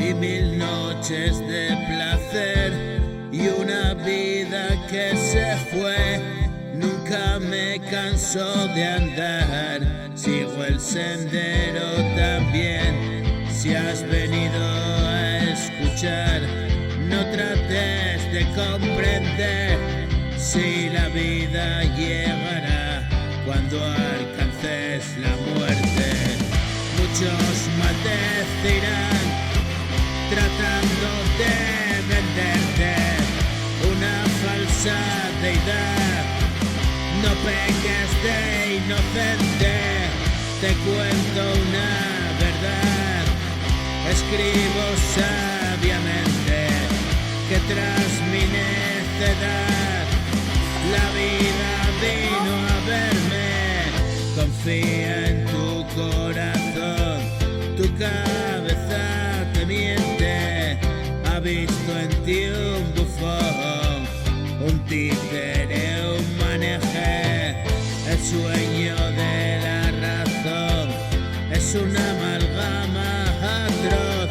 y 1000 noches de placer y una vida que se fue. Nunca me canso de andar, sigo el sendero también. Si has venido a escuchar, no trates de comprender. Si la vida llegará cuando alcances la muerte. Muchos maldecirán tratando de venderte una falsa deidad. No peques de inocente, te cuento una verdad. Escribo sabiamente que tras mi necedad la vida vino a verme. Confía en tu corazón, tu cabeza te miente. Ha visto en ti un bufón, un títere, un maneje. El sueño de la razón es una amalgama atroz.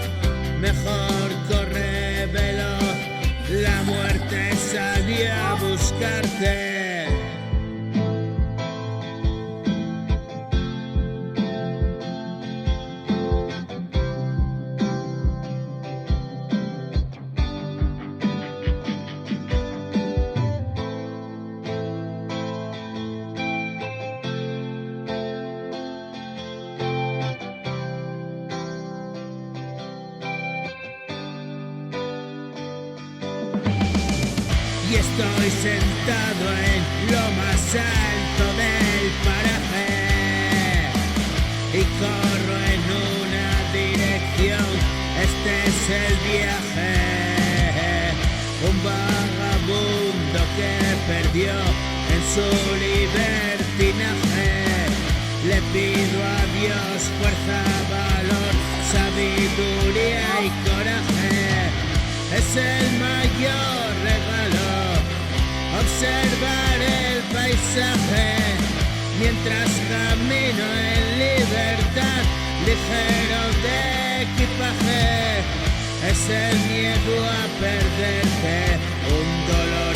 Mejor corre veloz, la muerte salió a buscarte. Y estoy sentado en lo más alto del paraje y corro en una dirección. Este es el viaje. Un vagabundo que perdió en su libertinaje. Le pido a Dios fuerza, valor, sabiduría y coraje. Es el mayor regalo observar el paisaje mientras camino en libertad, ligero de equipaje. Es el miedo a perderte, un dolor